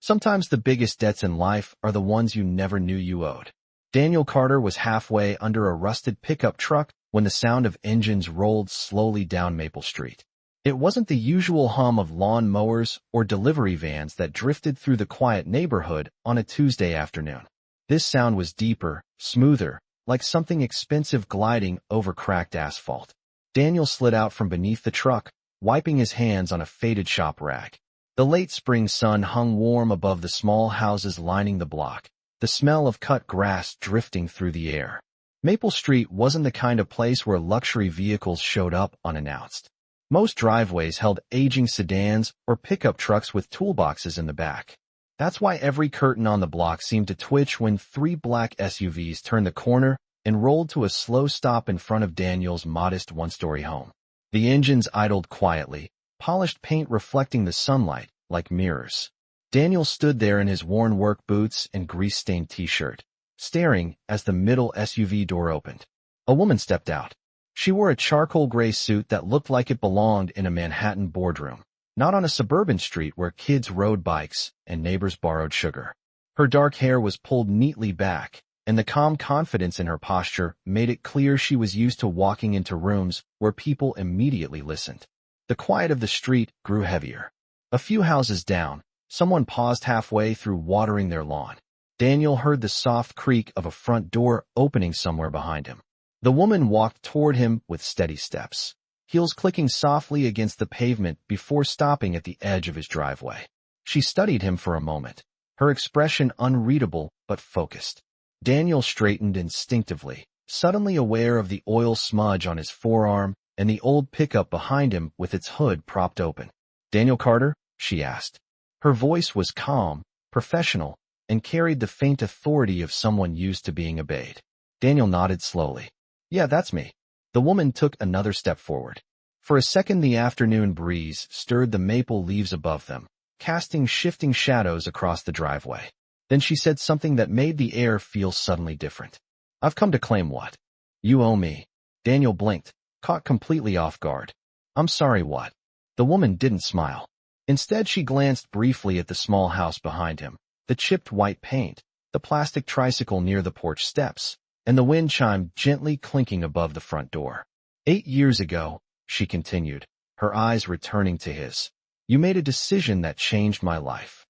Sometimes the biggest debts in life are the ones you never knew you owed. Daniel Carter was halfway under a rusted pickup truck when the sound of engines rolled slowly down Maple Street. It wasn't the usual hum of lawn mowers or delivery vans that drifted through the quiet neighborhood on a Tuesday afternoon. This sound was deeper, smoother, like something expensive gliding over cracked asphalt. Daniel slid out from beneath the truck, wiping his hands on a faded shop rag. The late spring sun hung warm above the small houses lining the block, the smell of cut grass drifting through the air. Maple Street wasn't the kind of place where luxury vehicles showed up unannounced. Most driveways held aging sedans or pickup trucks with toolboxes in the back. That's why every curtain on the block seemed to twitch when 3 black SUVs turned the corner and rolled to a slow stop in front of Daniel's modest one-story home. The engines idled quietly, polished paint reflecting the sunlight like mirrors. Daniel stood there in his worn work boots and grease-stained t-shirt, staring as the middle SUV door opened. A woman stepped out. She wore a charcoal gray suit that looked like it belonged in a Manhattan boardroom, not on a suburban street where kids rode bikes and neighbors borrowed sugar. Her dark hair was pulled neatly back, and the calm confidence in her posture made it clear she was used to walking into rooms where people immediately listened. The quiet of the street grew heavier. A few houses down, someone paused halfway through watering their lawn. Daniel heard the soft creak of a front door opening somewhere behind him. The woman walked toward him with steady steps, heels clicking softly against the pavement before stopping at the edge of his driveway. She studied him for a moment, her expression unreadable but focused. Daniel straightened instinctively, suddenly aware of the oil smudge on his forearm and the old pickup behind him with its hood propped open. "Daniel Carter?" she asked. Her voice was calm, professional, and carried the faint authority of someone used to being obeyed. Daniel nodded slowly. "Yeah, that's me." The woman took another step forward. For a second the afternoon breeze stirred the maple leaves above them, casting shifting shadows across the driveway. Then she said something that made the air feel suddenly different. "I've come to claim what you owe me." Daniel blinked, caught completely off guard. "I'm sorry, what?" The woman didn't smile. Instead, she glanced briefly at the small house behind him, the chipped white paint, the plastic tricycle near the porch steps, and the wind chime gently clinking above the front door. 8 years ago, she continued, her eyes returning to his, "you made a decision that changed my life."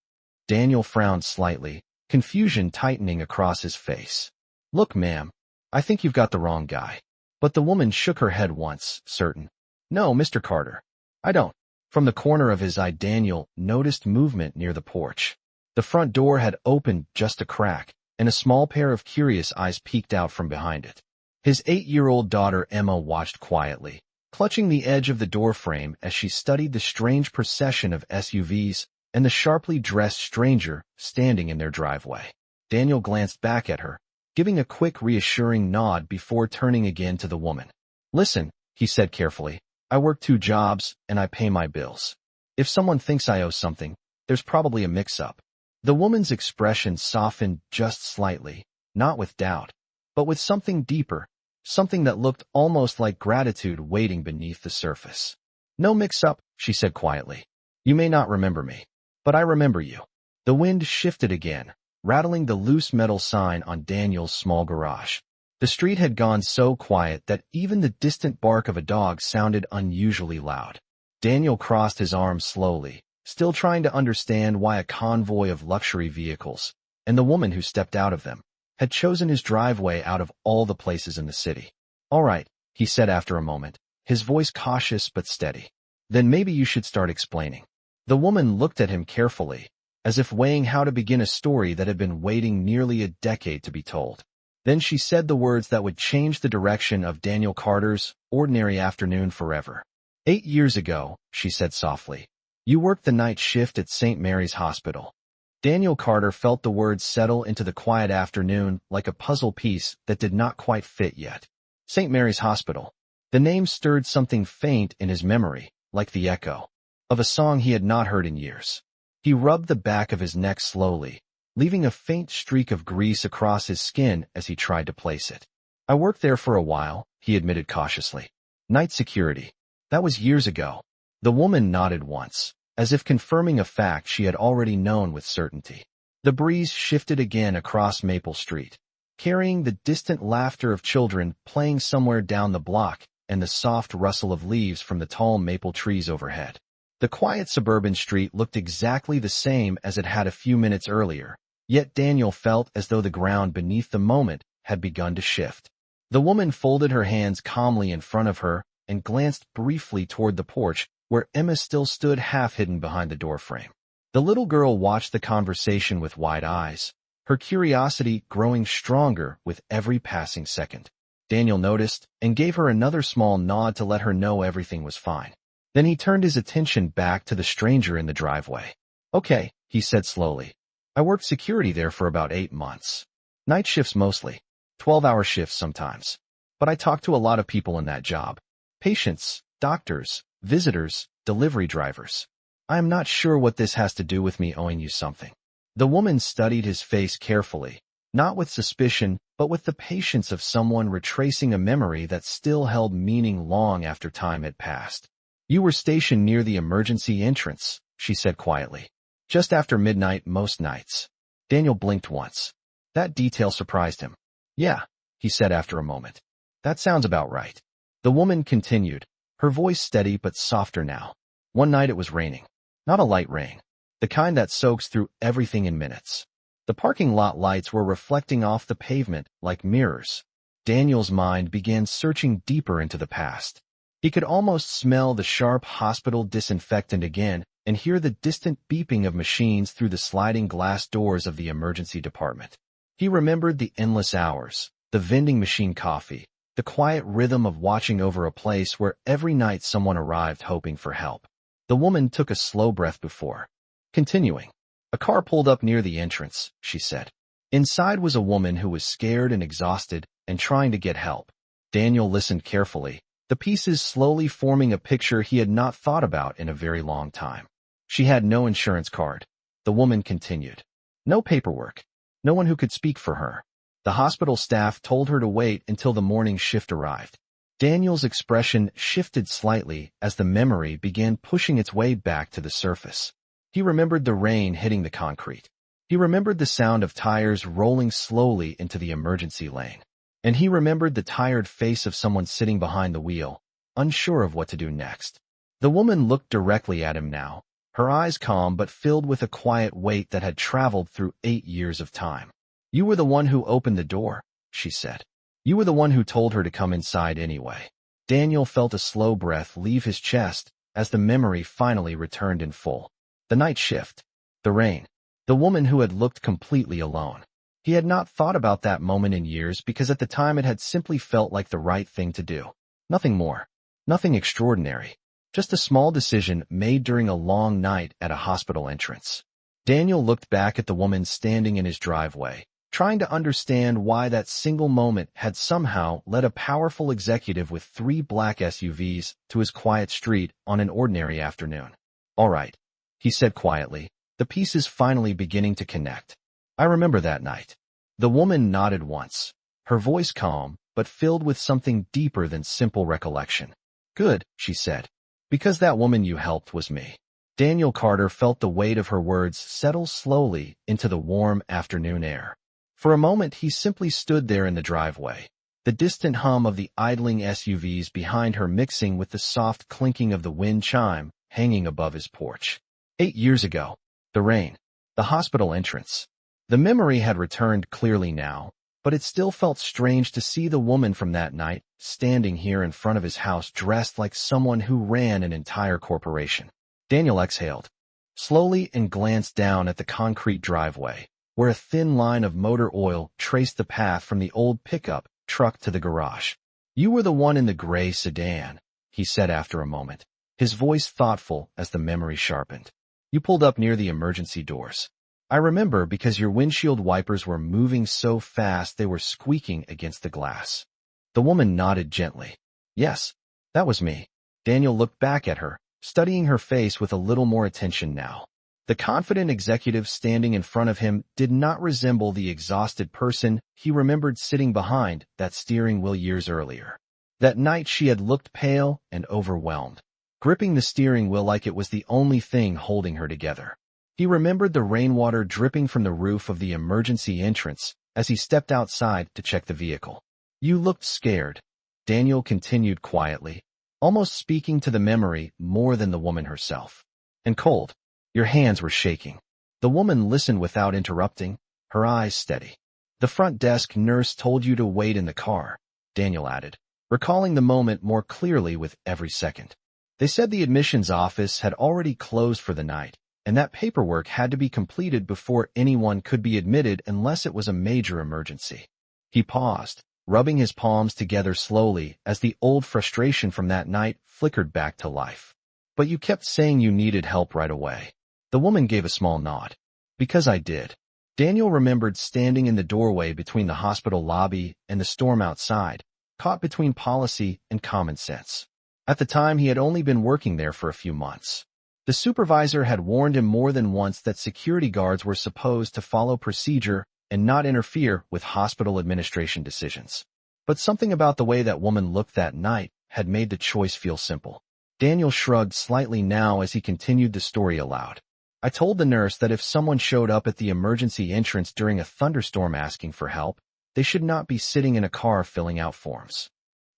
Daniel frowned slightly, confusion tightening across his face. "Look, ma'am, I think you've got the wrong guy." But the woman shook her head once, certain. "No, Mr. Carter, I don't." From the corner of his eye, Daniel noticed movement near the porch. The front door had opened just a crack, and a small pair of curious eyes peeked out from behind it. His 8-year-old daughter Emma watched quietly, clutching the edge of the doorframe as she studied the strange procession of SUVs and the sharply dressed stranger standing in their driveway. Daniel glanced back at her, giving a quick reassuring nod before turning again to the woman. "Listen," he said carefully, "I work 2 jobs and I pay my bills. If someone thinks I owe something, there's probably a mix-up." The woman's expression softened just slightly, not with doubt, but with something deeper, something that looked almost like gratitude waiting beneath the surface. "No mix-up," she said quietly. "You may not remember me, but I remember you." The wind shifted again, rattling the loose metal sign on Daniel's small garage. The street had gone so quiet that even the distant bark of a dog sounded unusually loud. Daniel crossed his arms slowly, still trying to understand why a convoy of luxury vehicles, and the woman who stepped out of them, had chosen his driveway out of all the places in the city. "All right," he said after a moment, his voice cautious but steady. "Then maybe you should start explaining." The woman looked at him carefully, as if weighing how to begin a story that had been waiting nearly a decade to be told. Then she said the words that would change the direction of Daniel Carter's ordinary afternoon forever. 8 years ago," she said softly, "you worked the night shift at St. Mary's Hospital." Daniel Carter felt the words settle into the quiet afternoon like a puzzle piece that did not quite fit yet. St. Mary's Hospital. The name stirred something faint in his memory, like the echo of a song he had not heard in years. He rubbed the back of his neck slowly, leaving a faint streak of grease across his skin as he tried to place it. "I worked there for a while," he admitted cautiously. "Night security. That was years ago." The woman nodded once. as if confirming a fact she had already known with certainty. The breeze shifted again across Maple Street, carrying the distant laughter of children playing somewhere down the block and the soft rustle of leaves from the tall maple trees overhead. The quiet suburban street looked exactly the same as it had a few minutes earlier, yet Daniel felt as though the ground beneath the moment had begun to shift. The woman folded her hands calmly in front of her and glanced briefly toward the porch where Emma still stood half-hidden behind the doorframe. The little girl watched the conversation with wide eyes, her curiosity growing stronger with every passing second. Daniel noticed and gave her another small nod to let her know everything was fine. Then he turned his attention back to the stranger in the driveway. "Okay," he said slowly. "I worked security there for about 8 months. Night shifts mostly. 12-hour shifts sometimes. But I talked to a lot of people in that job. Patients, doctors, visitors, delivery drivers. I am not sure what this has to do with me owing you something." The woman studied his face carefully, not with suspicion, but with the patience of someone retracing a memory that still held meaning long after time had passed. "You were stationed near the emergency entrance," she said quietly. "Just after midnight most nights." Daniel blinked once. That detail surprised him. "Yeah," he said after a moment. "That sounds about right." The woman continued, her voice steady but softer now. "One night it was raining. Not a light rain. The kind that soaks through everything in minutes. The parking lot lights were reflecting off the pavement like mirrors." Daniel's mind began searching deeper into the past. He could almost smell the sharp hospital disinfectant again and hear the distant beeping of machines through the sliding glass doors of the emergency department. He remembered the endless hours, the vending machine coffee, the quiet rhythm of watching over a place where every night someone arrived hoping for help. The woman took a slow breath before continuing. "A car pulled up near the entrance," she said. Inside was a woman who was scared and exhausted and trying to get help. Daniel listened carefully, the pieces slowly forming a picture he had not thought about in a very long time. She had no insurance card. The woman continued. No paperwork. No one who could speak for her. The hospital staff told her to wait until the morning shift arrived. Daniel's expression shifted slightly as the memory began pushing its way back to the surface. He remembered the rain hitting the concrete. He remembered the sound of tires rolling slowly into the emergency lane. And he remembered the tired face of someone sitting behind the wheel, unsure of what to do next. The woman looked directly at him now, her eyes calm but filled with a quiet weight that had traveled through 8 years of time. "You were the one who opened the door," she said. "You were the one who told her to come inside anyway." Daniel felt a slow breath leave his chest as the memory finally returned in full. The night shift, the rain, the woman who had looked completely alone. He had not thought about that moment in years because at the time it had simply felt like the right thing to do. Nothing more. Nothing extraordinary. Just a small decision made during a long night at a hospital entrance. Daniel looked back at the woman standing in his driveway, trying to understand why that single moment had somehow led a powerful executive with 3 black SUVs to his quiet street on an ordinary afternoon. "All right," he said quietly, the pieces finally beginning to connect. "I remember that night." The woman nodded once, her voice calm, but filled with something deeper than simple recollection. "Good," she said, "because that woman you helped was me." Daniel Carter felt the weight of her words settle slowly into the warm afternoon air. For a moment he simply stood there in the driveway, the distant hum of the idling SUVs behind her mixing with the soft clinking of the wind chime hanging above his porch. 8 years ago. The rain. The hospital entrance. The memory had returned clearly now, but it still felt strange to see the woman from that night standing here in front of his house dressed like someone who ran an entire corporation. Daniel exhaled slowly and glanced down at the concrete driveway, where a thin line of motor oil traced the path from the old pickup truck to the garage. "You were the one in the gray sedan," he said after a moment, his voice thoughtful as the memory sharpened. "You pulled up near the emergency doors. I remember because your windshield wipers were moving so fast they were squeaking against the glass." The woman nodded gently. "Yes, that was me." Daniel looked back at her, studying her face with a little more attention now. The confident executive standing in front of him did not resemble the exhausted person he remembered sitting behind that steering wheel years earlier. That night she had looked pale and overwhelmed, gripping the steering wheel like it was the only thing holding her together. He remembered the rainwater dripping from the roof of the emergency entrance as he stepped outside to check the vehicle. You looked scared, Daniel continued quietly, almost speaking to the memory more than the woman herself. And cold. Your hands were shaking. The woman listened without interrupting, her eyes steady. The front desk nurse told you to wait in the car, Daniel added, recalling the moment more clearly with every second. They said the admissions office had already closed for the night, and that paperwork had to be completed before anyone could be admitted unless it was a major emergency. He paused, rubbing his palms together slowly as the old frustration from that night flickered back to life. But you kept saying you needed help right away. The woman gave a small nod. Because I did. Daniel remembered standing in the doorway between the hospital lobby and the storm outside, caught between policy and common sense. At the time, he had only been working there for a few months. The supervisor had warned him more than once that security guards were supposed to follow procedure and not interfere with hospital administration decisions. But something about the way that woman looked that night had made the choice feel simple. Daniel shrugged slightly now as he continued the story aloud. I told the nurse that if someone showed up at the emergency entrance during a thunderstorm asking for help, they should not be sitting in a car filling out forms.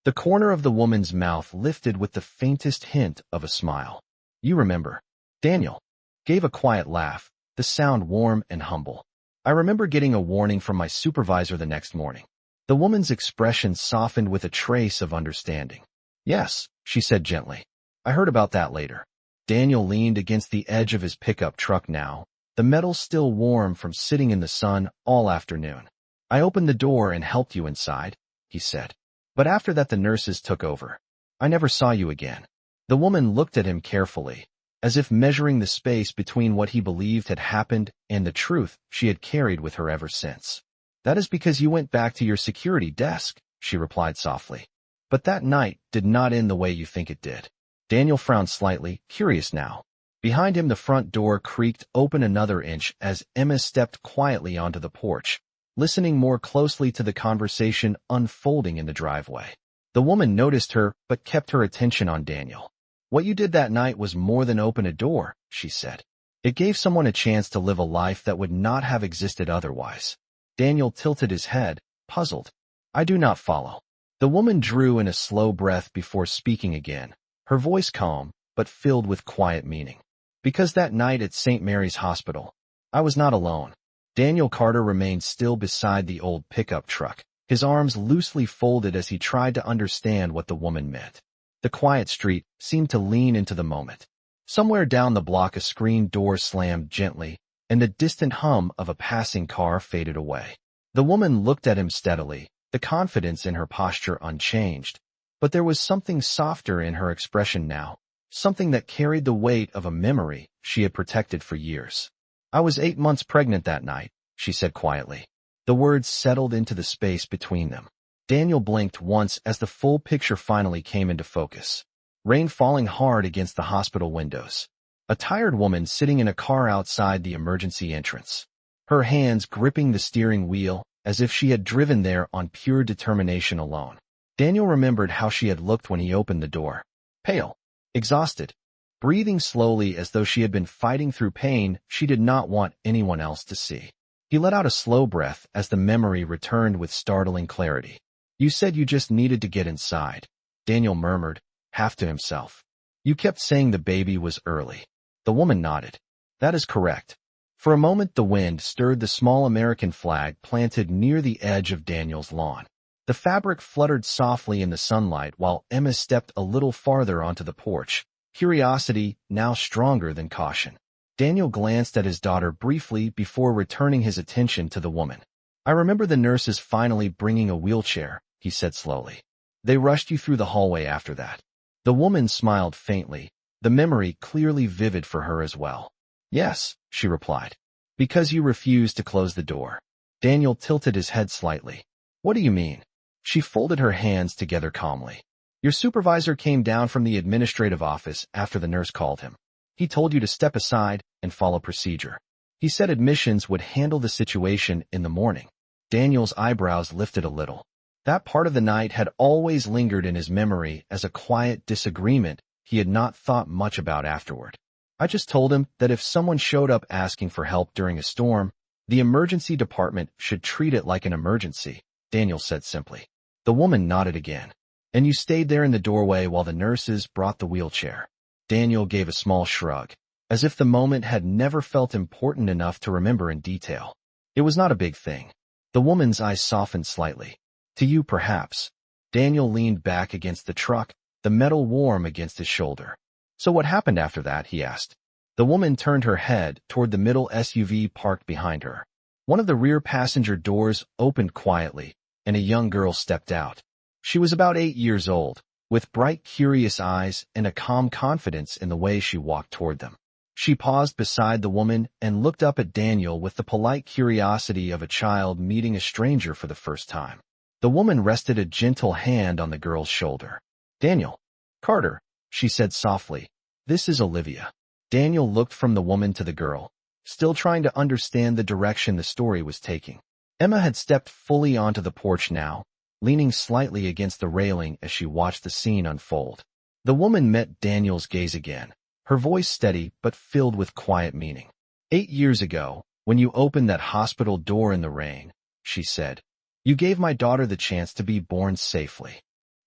The corner of the woman's mouth lifted with the faintest hint of a smile. You remember. Daniel gave a quiet laugh, the sound warm and humble. I remember getting a warning from my supervisor the next morning. The woman's expression softened with a trace of understanding. Yes, she said gently. I heard about that later. Daniel leaned against the edge of his pickup truck now, the metal still warm from sitting in the sun all afternoon. I opened the door and helped you inside, he said. But after that the nurses took over. I never saw you again. The woman looked at him carefully, as if measuring the space between what he believed had happened and the truth she had carried with her ever since. That is because you went back to your security desk, she replied softly. But that night did not end the way you think it did. Daniel frowned slightly, curious now. Behind him the front door creaked open another inch as Emma stepped quietly onto the porch, listening more closely to the conversation unfolding in the driveway. The woman noticed her but kept her attention on Daniel. What you did that night was more than open a door, she said. It gave someone a chance to live a life that would not have existed otherwise. Daniel tilted his head, puzzled. I do not follow. The woman drew in a slow breath before speaking again, her voice calm, but filled with quiet meaning. Because that night at St. Mary's Hospital, I was not alone. Daniel Carter remained still beside the old pickup truck, his arms loosely folded as he tried to understand what the woman meant. The quiet street seemed to lean into the moment. Somewhere down the block a screen door slammed gently, and the distant hum of a passing car faded away. The woman looked at him steadily, the confidence in her posture unchanged. But there was something softer in her expression now, something that carried the weight of a memory she had protected for years. I was 8 months pregnant that night, she said quietly. The words settled into the space between them. Daniel blinked once as the full picture finally came into focus. Rain falling hard against the hospital windows. A tired woman sitting in a car outside the emergency entrance. Her hands gripping the steering wheel as if she had driven there on pure determination alone. Daniel remembered how she had looked when he opened the door. Pale. Exhausted. Breathing slowly as though she had been fighting through pain she did not want anyone else to see. He let out a slow breath as the memory returned with startling clarity. You said you just needed to get inside, Daniel murmured, half to himself. You kept saying the baby was early. The woman nodded. That is correct. For a moment the wind stirred the small American flag planted near the edge of Daniel's lawn. The fabric fluttered softly in the sunlight while Emma stepped a little farther onto the porch, curiosity now stronger than caution. Daniel glanced at his daughter briefly before returning his attention to the woman. I remember the nurses finally bringing a wheelchair, he said slowly. They rushed you through the hallway after that. The woman smiled faintly, the memory clearly vivid for her as well. Yes, she replied. Because you refused to close the door. Daniel tilted his head slightly. What do you mean? She folded her hands together calmly. Your supervisor came down from the administrative office after the nurse called him. He told you to step aside and follow procedure. He said admissions would handle the situation in the morning. Daniel's eyebrows lifted a little. That part of the night had always lingered in his memory as a quiet disagreement he had not thought much about afterward. I just told him that if someone showed up asking for help during a storm, the emergency department should treat it like an emergency, Daniel said simply. The woman nodded again. And you stayed there in the doorway while the nurses brought the wheelchair. Daniel gave a small shrug, as if the moment had never felt important enough to remember in detail. It was not a big thing. The woman's eyes softened slightly. To you, perhaps. Daniel leaned back against the truck, the metal warm against his shoulder. So what happened after that, he asked. The woman turned her head toward the middle SUV parked behind her. One of the rear passenger doors opened quietly, and a young girl stepped out. She was about 8 years old, with bright, curious eyes and a calm confidence in the way she walked toward them. She paused beside the woman and looked up at Daniel with the polite curiosity of a child meeting a stranger for the first time. The woman rested a gentle hand on the girl's shoulder. Daniel. Carter, she said softly. This is Olivia. Daniel looked from the woman to the girl, still trying to understand the direction the story was taking. Emma had stepped fully onto the porch now, leaning slightly against the railing as she watched the scene unfold. The woman met Daniel's gaze again, her voice steady but filled with quiet meaning. 8 years ago, when you opened that hospital door in the rain, she said, you gave my daughter the chance to be born safely.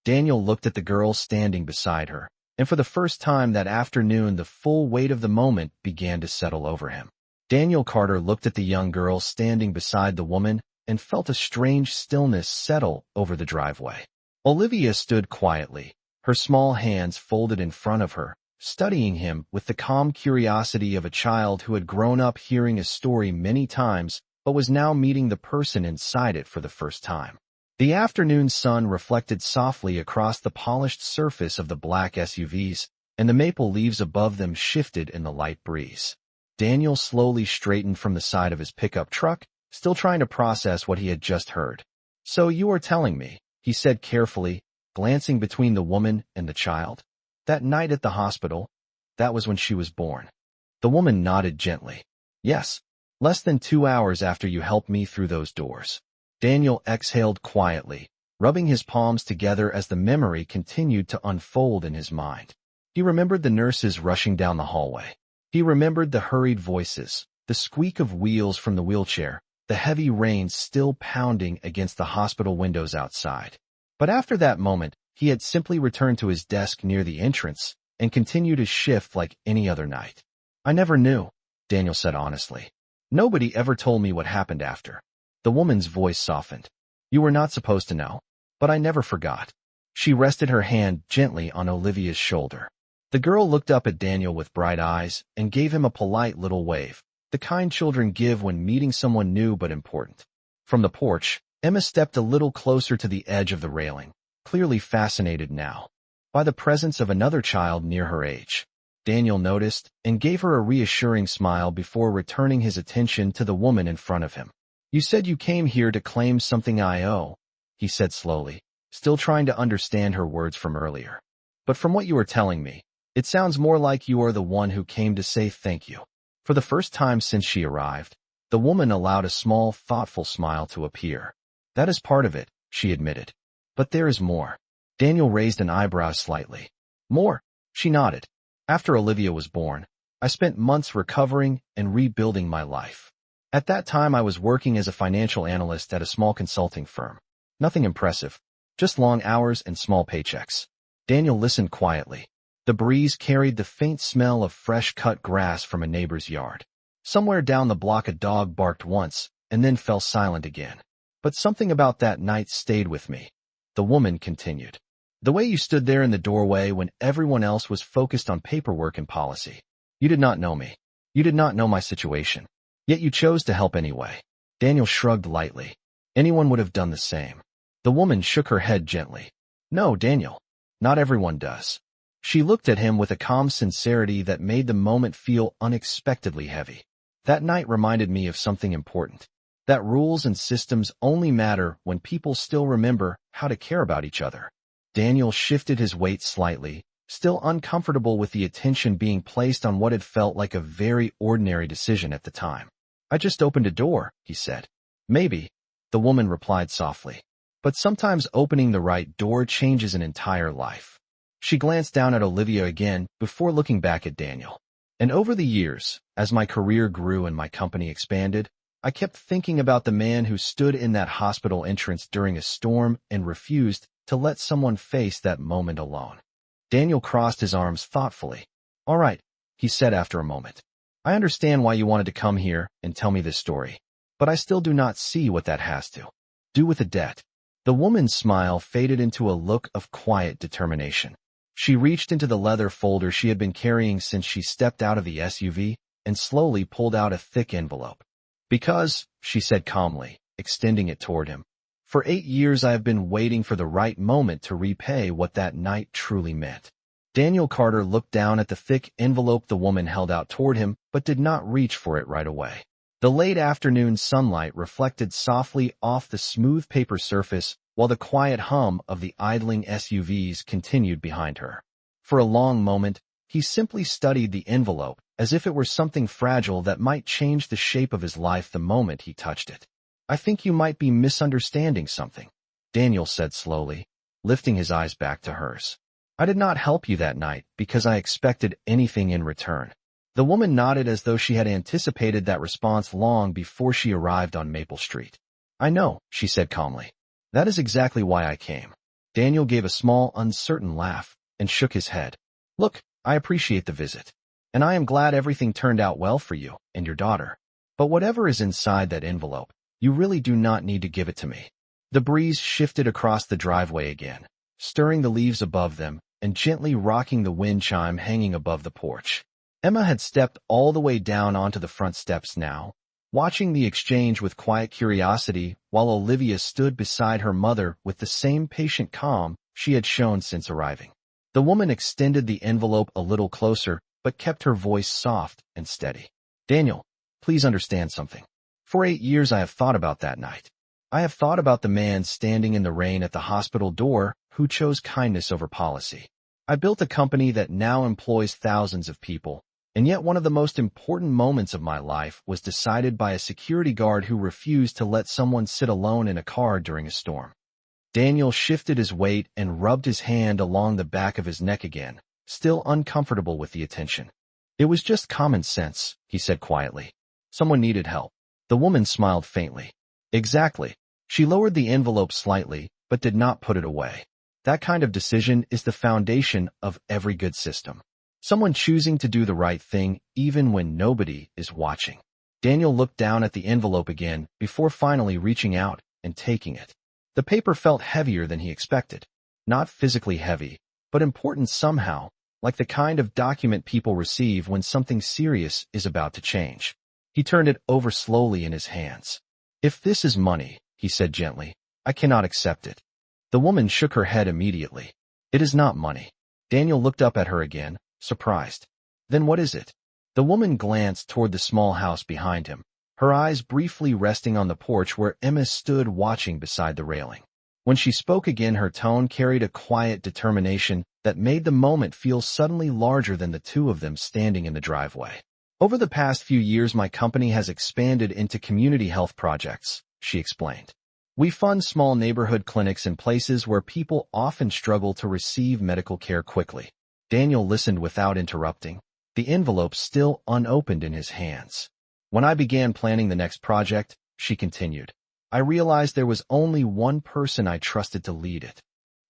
Daniel looked at the girl standing beside her, and for the first time that afternoon the full weight of the moment began to settle over him. Daniel Carter looked at the young girl standing beside the woman and felt a strange stillness settle over the driveway. Olivia stood quietly, her small hands folded in front of her, studying him with the calm curiosity of a child who had grown up hearing a story many times but was now meeting the person inside it for the first time. The afternoon sun reflected softly across the polished surface of the black SUVs, and the maple leaves above them shifted in the light breeze. Daniel slowly straightened from the side of his pickup truck, still trying to process what he had just heard. So you are telling me, he said carefully, glancing between the woman and the child. That night at the hospital, that was when she was born. The woman nodded gently. Yes, less than 2 hours after you helped me through those doors. Daniel exhaled quietly, rubbing his palms together as the memory continued to unfold in his mind. He remembered the nurses rushing down the hallway. He remembered the hurried voices, the squeak of wheels from the wheelchair, the heavy rain still pounding against the hospital windows outside. But after that moment, he had simply returned to his desk near the entrance and continued his shift like any other night. I never knew, Daniel said honestly. Nobody ever told me what happened after. The woman's voice softened. You were not supposed to know, but I never forgot. She rested her hand gently on Olivia's shoulder. The girl looked up at Daniel with bright eyes and gave him a polite little wave, the kind children give when meeting someone new but important. From the porch, Emma stepped a little closer to the edge of the railing, clearly fascinated now by the presence of another child near her age. Daniel noticed and gave her a reassuring smile before returning his attention to the woman in front of him. You said you came here to claim something I owe, he said slowly, still trying to understand her words from earlier. But from what you were telling me, it sounds more like you are the one who came to say thank you. For the first time since she arrived, the woman allowed a small, thoughtful smile to appear. That is part of it, she admitted. But there is more. Daniel raised an eyebrow slightly. More? She nodded. After Olivia was born, I spent months recovering and rebuilding my life. At that time I was working as a financial analyst at a small consulting firm. Nothing impressive, just long hours and small paychecks. Daniel listened quietly. The breeze carried the faint smell of fresh-cut grass from a neighbor's yard. Somewhere down the block a dog barked once, and then fell silent again. But something about that night stayed with me. The woman continued. The way you stood there in the doorway when everyone else was focused on paperwork and policy. You did not know me. You did not know my situation. Yet you chose to help anyway. Daniel shrugged lightly. Anyone would have done the same. The woman shook her head gently. No, Daniel. Not everyone does. She looked at him with a calm sincerity that made the moment feel unexpectedly heavy. That night reminded me of something important. That rules and systems only matter when people still remember how to care about each other. Daniel shifted his weight slightly, still uncomfortable with the attention being placed on what had felt like a very ordinary decision at the time. I just opened a door, he said. Maybe, the woman replied softly. But sometimes opening the right door changes an entire life. She glanced down at Olivia again before looking back at Daniel. And over the years, as my career grew and my company expanded, I kept thinking about the man who stood in that hospital entrance during a storm and refused to let someone face that moment alone. Daniel crossed his arms thoughtfully. All right, he said after a moment. I understand why you wanted to come here and tell me this story, but I still do not see what that has to do with a debt. The woman's smile faded into a look of quiet determination. She reached into the leather folder she had been carrying since she stepped out of the SUV and slowly pulled out a thick envelope. Because, she said calmly, extending it toward him, for 8 years I have been waiting for the right moment to repay what that night truly meant. Daniel Carter looked down at the thick envelope the woman held out toward him, but did not reach for it right away. The late afternoon sunlight reflected softly off the smooth paper surface, while the quiet hum of the idling SUVs continued behind her. For a long moment, he simply studied the envelope, as if it were something fragile that might change the shape of his life the moment he touched it. I think you might be misunderstanding something, Daniel said slowly, lifting his eyes back to hers. I did not help you that night because I expected anything in return. The woman nodded as though she had anticipated that response long before she arrived on Maple Street. I know, she said calmly. That is exactly why I came. Daniel gave a small, uncertain laugh and shook his head. Look, I appreciate the visit, and I am glad everything turned out well for you and your daughter. But whatever is inside that envelope, you really do not need to give it to me. The breeze shifted across the driveway again, stirring the leaves above them and gently rocking the wind chime hanging above the porch. Emma had stepped all the way down onto the front steps now, watching the exchange with quiet curiosity while Olivia stood beside her mother with the same patient calm she had shown since arriving. The woman extended the envelope a little closer, but kept her voice soft and steady. Daniel, please understand something. For 8 years I have thought about that night. I have thought about the man standing in the rain at the hospital door who chose kindness over policy. I built a company that now employs thousands of people, and yet one of the most important moments of my life was decided by a security guard who refused to let someone sit alone in a car during a storm. Daniel shifted his weight and rubbed his hand along the back of his neck again, still uncomfortable with the attention. It was just common sense, he said quietly. Someone needed help. The woman smiled faintly. Exactly. She lowered the envelope slightly, but did not put it away. That kind of decision is the foundation of every good system. Someone choosing to do the right thing even when nobody is watching. Daniel looked down at the envelope again before finally reaching out and taking it. The paper felt heavier than he expected. Not physically heavy, but important somehow, like the kind of document people receive when something serious is about to change. He turned it over slowly in his hands. If this is money, he said gently, I cannot accept it. The woman shook her head immediately. It is not money. Daniel looked up at her again, surprised. Then what is it? The woman glanced toward the small house behind him, her eyes briefly resting on the porch where Emma stood watching beside the railing. When she spoke again, her tone carried a quiet determination that made the moment feel suddenly larger than the two of them standing in the driveway. Over the past few years, my company has expanded into community health projects, she explained. We fund small neighborhood clinics in places where people often struggle to receive medical care quickly. Daniel listened without interrupting, the envelope still unopened in his hands. When I began planning the next project, she continued, I realized there was only one person I trusted to lead it.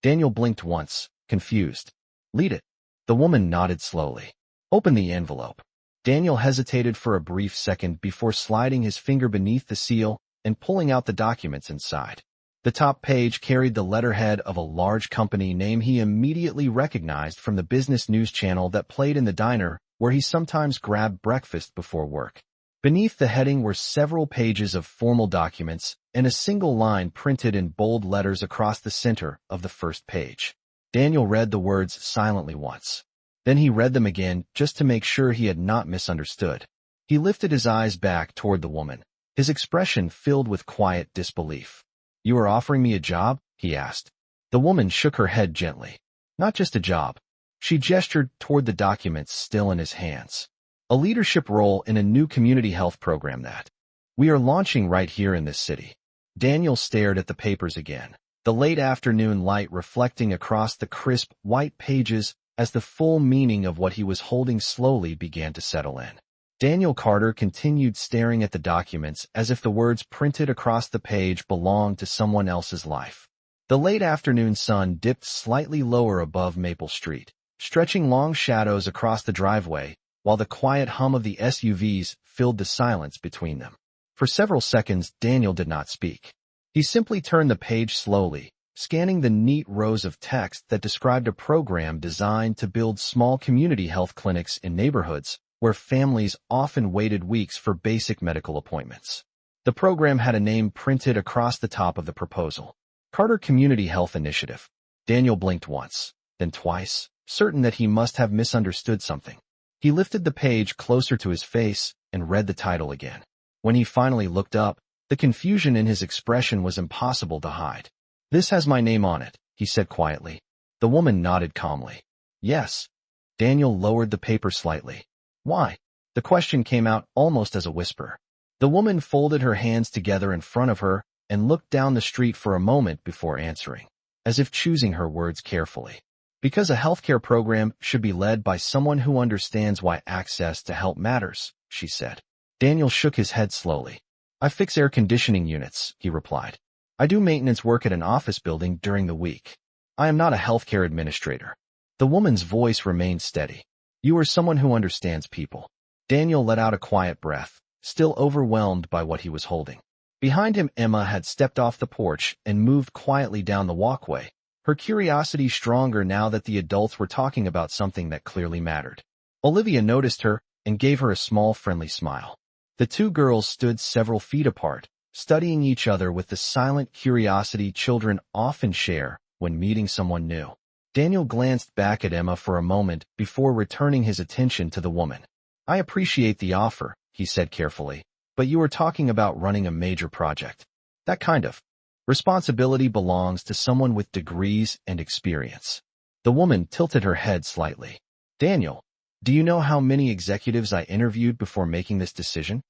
Daniel blinked once, confused. Lead it? The woman nodded slowly. Open the envelope. Daniel hesitated for a brief second before sliding his finger beneath the seal and pulling out the documents inside. The top page carried the letterhead of a large company name he immediately recognized from the business news channel that played in the diner where he sometimes grabbed breakfast before work. Beneath the heading were several pages of formal documents and a single line printed in bold letters across the center of the first page. Daniel read the words silently once. Then he read them again just to make sure he had not misunderstood. He lifted his eyes back toward the woman, his expression filled with quiet disbelief. You are offering me a job? He asked. The woman shook her head gently. Not just a job. She gestured toward the documents still in his hands. A leadership role in a new community health program that we are launching right here in this city. Daniel stared at the papers again. The the late afternoon light reflecting across the crisp, white pages as the full meaning of what he was holding slowly began to settle in. Daniel Carter continued staring at the documents as if the words printed across the page belonged to someone else's life. The late afternoon sun dipped slightly lower above Maple Street, stretching long shadows across the driveway, while the quiet hum of the SUVs filled the silence between them. For several seconds, Daniel did not speak. He simply turned the page slowly, scanning the neat rows of text that described a program designed to build small community health clinics in neighborhoods where families often waited weeks for basic medical appointments. The program had a name printed across the top of the proposal: Carter Community Health Initiative. Daniel blinked once, then twice, certain that he must have misunderstood something. He lifted the page closer to his face and read the title again. When he finally looked up, the confusion in his expression was impossible to hide. "This has my name on it," he said quietly. The woman nodded calmly. "Yes." Daniel lowered the paper slightly. "Why?" The question came out almost as a whisper. The woman folded her hands together in front of her and looked down the street for a moment before answering, as if choosing her words carefully. "Because a healthcare program should be led by someone who understands why access to help matters," she said. Daniel shook his head slowly. "I fix air conditioning units," he replied. "I do maintenance work at an office building during the week. I am not a healthcare administrator." The woman's voice remained steady. "You are someone who understands people." Daniel let out a quiet breath, still overwhelmed by what he was holding. Behind him, Emma had stepped off the porch and moved quietly down the walkway, her curiosity stronger now that the adults were talking about something that clearly mattered. Olivia noticed her and gave her a small, friendly smile. The two girls stood several feet apart, studying each other with the silent curiosity children often share when meeting someone new. Daniel glanced back at Emma for a moment before returning his attention to the woman. "I appreciate the offer," he said carefully, "but you are talking about running a major project. That kind of responsibility belongs to someone with degrees and experience." The woman tilted her head slightly. "Daniel, do you know how many executives I interviewed before making this decision?"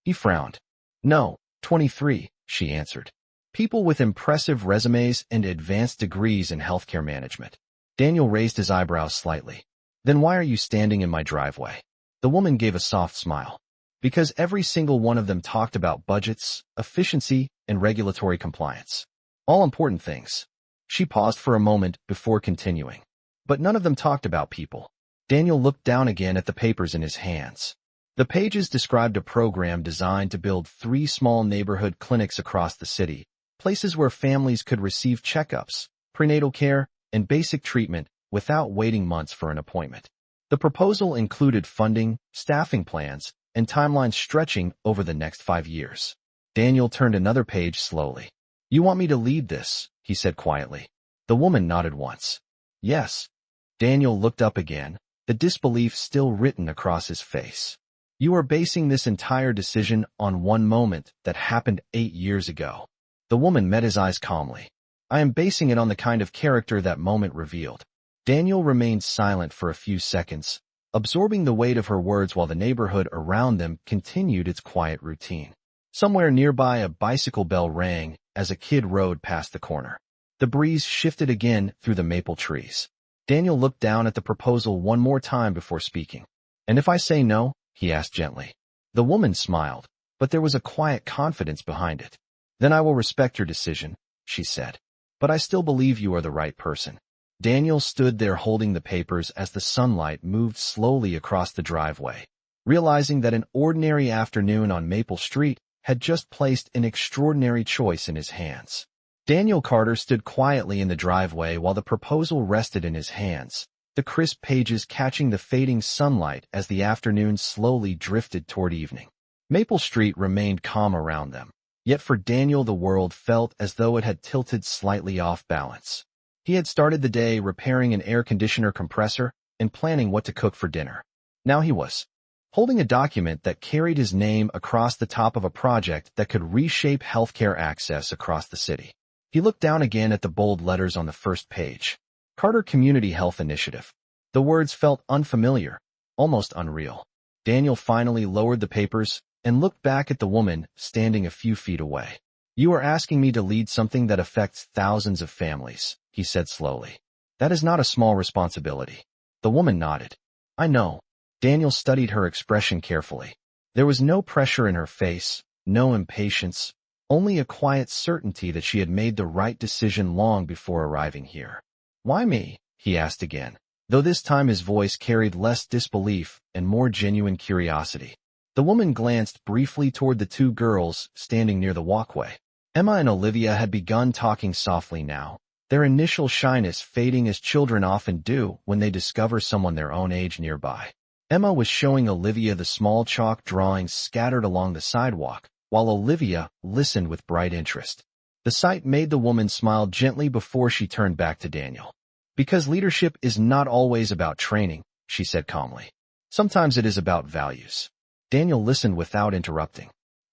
He frowned. "No, 23, she answered. "People with impressive resumes and advanced degrees in healthcare management." Daniel raised his eyebrows slightly. "Then why are you standing in my driveway?" The woman gave a soft smile. "Because every single one of them talked about budgets, efficiency, and regulatory compliance. All important things." She paused for a moment before continuing. "But none of them talked about people." Daniel looked down again at the papers in his hands. The pages described a program designed to build 3 small neighborhood clinics across the city, places where families could receive checkups, prenatal care, and basic treatment without waiting months for an appointment. The proposal included funding, staffing plans, and timelines stretching over the next 5 years. Daniel turned another page slowly. "You want me to lead this?" he said quietly. The woman nodded once. "Yes." Daniel looked up again, the disbelief still written across his face. "You are basing this entire decision on one moment that happened 8 years ago." The woman met his eyes calmly. "I am basing it on the kind of character that moment revealed." Daniel remained silent for a few seconds, absorbing the weight of her words while the neighborhood around them continued its quiet routine. Somewhere nearby, a bicycle bell rang as a kid rode past the corner. The breeze shifted again through the maple trees. Daniel looked down at the proposal one more time before speaking. "And if I say no?" he asked gently. The woman smiled, but there was a quiet confidence behind it. "Then I will respect your decision," she said. "But I still believe you are the right person." Daniel stood there holding the papers as the sunlight moved slowly across the driveway, realizing that an ordinary afternoon on Maple Street had just placed an extraordinary choice in his hands. Daniel Carter stood quietly in the driveway while the proposal rested in his hands, the crisp pages catching the fading sunlight as the afternoon slowly drifted toward evening. Maple Street remained calm around them, yet for Daniel the world felt as though it had tilted slightly off balance. He had started the day repairing an air conditioner compressor and planning what to cook for dinner. Now he was holding a document that carried his name across the top of a project that could reshape healthcare access across the city. He looked down again at the bold letters on the first page. Carter Community Health Initiative. The words felt unfamiliar, almost unreal. Daniel finally lowered the papers and looked back at the woman standing a few feet away. You are asking me to lead something that affects thousands of families, he said slowly. That is not a small responsibility. The woman nodded. I know. Daniel studied her expression carefully. There was no pressure in her face, no impatience, only a quiet certainty that she had made the right decision long before arriving here. Why me? He asked again, though this time his voice carried less disbelief and more genuine curiosity. The woman glanced briefly toward the two girls standing near the walkway. Emma and Olivia had begun talking softly now, their initial shyness fading as children often do when they discover someone their own age nearby. Emma was showing Olivia the small chalk drawings scattered along the sidewalk, while Olivia listened with bright interest. The sight made the woman smile gently before she turned back to Daniel. Because leadership is not always about training, she said calmly. Sometimes it is about values. Daniel listened without interrupting.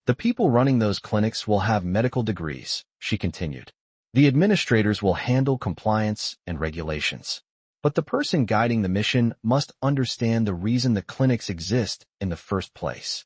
The people running those clinics will have medical degrees, she continued. The administrators will handle compliance and regulations. But the person guiding the mission must understand the reason the clinics exist in the first place.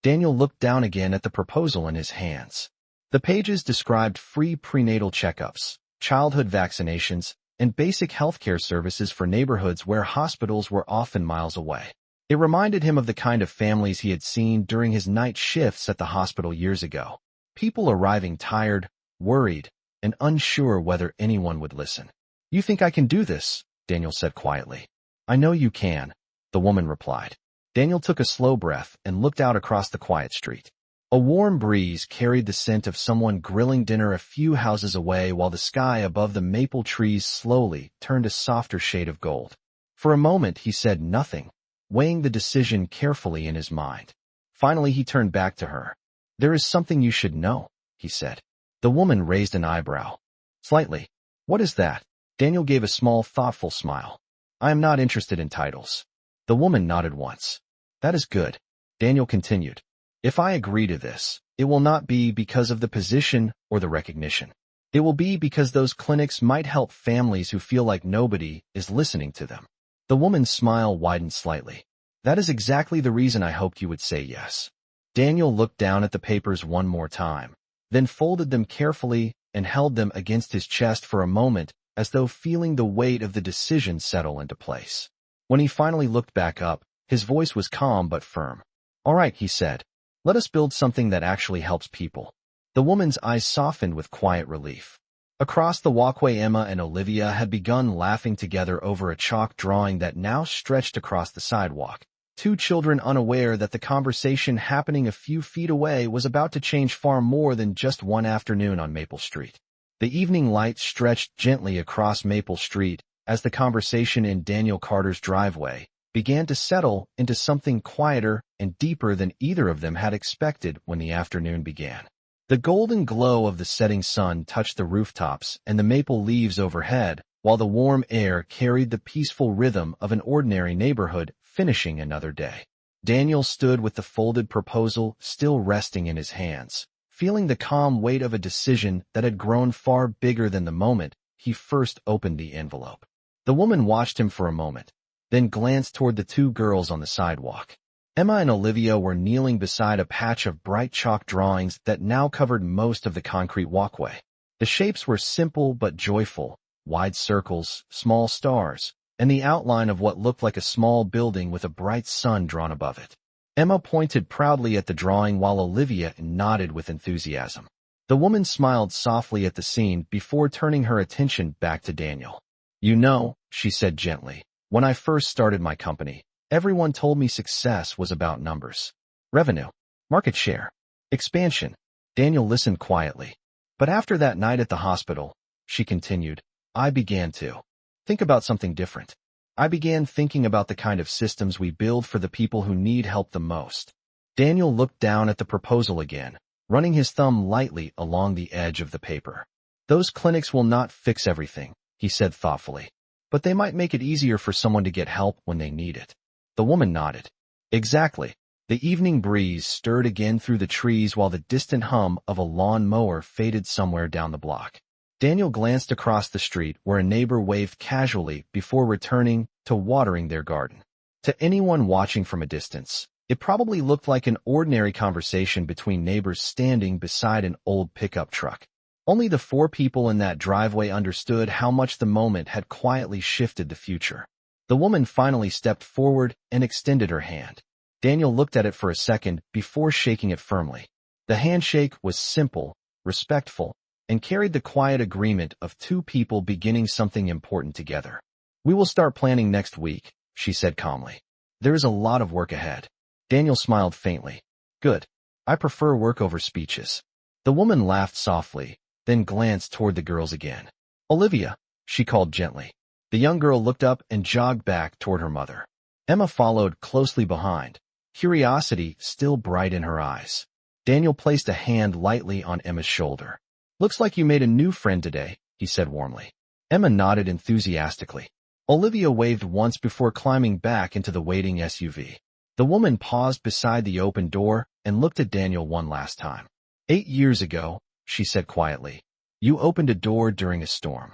Daniel looked down again at the proposal in his hands. The pages described free prenatal checkups, childhood vaccinations, and basic healthcare services for neighborhoods where hospitals were often miles away. It reminded him of the kind of families he had seen during his night shifts at the hospital years ago. People arriving tired, worried, and unsure whether anyone would listen. You think I can do this? Daniel said quietly. I know you can, the woman replied. Daniel took a slow breath and looked out across the quiet street. A warm breeze carried the scent of someone grilling dinner a few houses away while the sky above the maple trees slowly turned a softer shade of gold. For a moment he said nothing, weighing the decision carefully in his mind. Finally he turned back to her. There is something you should know, he said. The woman raised an eyebrow. Slightly. What is that? Daniel gave a small, thoughtful smile. I am not interested in titles. The woman nodded once. That is good. Daniel continued. If I agree to this, it will not be because of the position or the recognition. It will be because those clinics might help families who feel like nobody is listening to them. The woman's smile widened slightly. That is exactly the reason I hoped you would say yes. Daniel looked down at the papers one more time, then folded them carefully and held them against his chest for a moment as though feeling the weight of the decision settle into place. When he finally looked back up, his voice was calm but firm. All right, he said. Let us build something that actually helps people. The woman's eyes softened with quiet relief. Across the walkway, Emma and Olivia had begun laughing together over a chalk drawing that now stretched across the sidewalk, two children unaware that the conversation happening a few feet away was about to change far more than just one afternoon on Maple Street. The evening light stretched gently across Maple Street as the conversation in Daniel Carter's driveway began to settle into something quieter and deeper than either of them had expected when the afternoon began. The golden glow of the setting sun touched the rooftops and the maple leaves overhead, while the warm air carried the peaceful rhythm of an ordinary neighborhood finishing another day. Daniel stood with the folded proposal still resting in his hands, feeling the calm weight of a decision that had grown far bigger than the moment he first opened the envelope. The woman watched him for a moment, then glanced toward the two girls on the sidewalk. Emma and Olivia were kneeling beside a patch of bright chalk drawings that now covered most of the concrete walkway. The shapes were simple but joyful, wide circles, small stars, and the outline of what looked like a small building with a bright sun drawn above it. Emma pointed proudly at the drawing while Olivia nodded with enthusiasm. The woman smiled softly at the scene before turning her attention back to Daniel. You know, she said gently, when I first started my company, everyone told me success was about numbers. Revenue, market share, expansion. Daniel listened quietly. But after that night at the hospital, she continued, I began to think about something different. I began thinking about the kind of systems we build for the people who need help the most. Daniel looked down at the proposal again, running his thumb lightly along the edge of the paper. Those clinics will not fix everything, he said thoughtfully, but they might make it easier for someone to get help when they need it. The woman nodded. Exactly. The evening breeze stirred again through the trees while the distant hum of a lawn mower faded somewhere down the block. Daniel glanced across the street where a neighbor waved casually before returning to watering their garden. To anyone watching from a distance, It probably looked like an ordinary conversation between neighbors standing beside an old pickup truck. Only the four people in that driveway understood how much the moment had quietly shifted the future. The woman finally stepped forward and extended her hand. Daniel looked at it for a second before shaking it firmly. The handshake was simple, respectful, and carried the quiet agreement of two people beginning something important together. "We will start planning next week," she said calmly. "There is a lot of work ahead." Daniel smiled faintly. "Good. I prefer work over speeches." The woman laughed softly, then glanced toward the girls again. "Olivia," she called gently. The young girl looked up and jogged back toward her mother. Emma followed closely behind, curiosity still bright in her eyes. Daniel placed a hand lightly on Emma's shoulder. "Looks like you made a new friend today," he said warmly. Emma nodded enthusiastically. Olivia waved once before climbing back into the waiting SUV. The woman paused beside the open door and looked at Daniel one last time. 8 years ago," she said quietly, "you opened a door during a storm."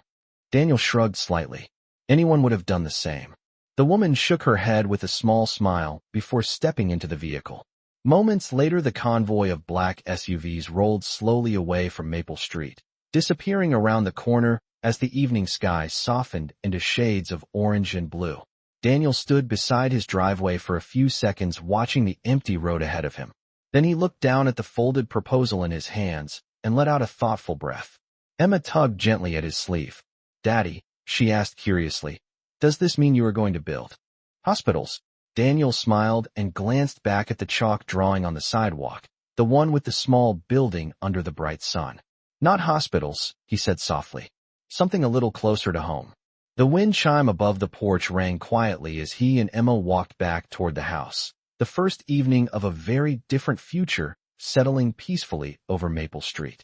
Daniel shrugged slightly. Anyone would have done the same. The woman shook her head with a small smile before stepping into the vehicle. Moments later, the convoy of black SUVs rolled slowly away from Maple Street, disappearing around the corner as the evening sky softened into shades of orange and blue. Daniel stood beside his driveway for a few seconds watching the empty road ahead of him. Then he looked down at the folded proposal in his hands and let out a thoughtful breath. Emma tugged gently at his sleeve. "Daddy," she asked curiously, "does this mean you are going to build hospitals?" Daniel smiled and glanced back at the chalk drawing on the sidewalk, the one with the small building under the bright sun. "Not hospitals," he said softly. "Something a little closer to home." The wind chime above the porch rang quietly as he and Emma walked back toward the house, the first evening of a very different future settling peacefully over Maple Street.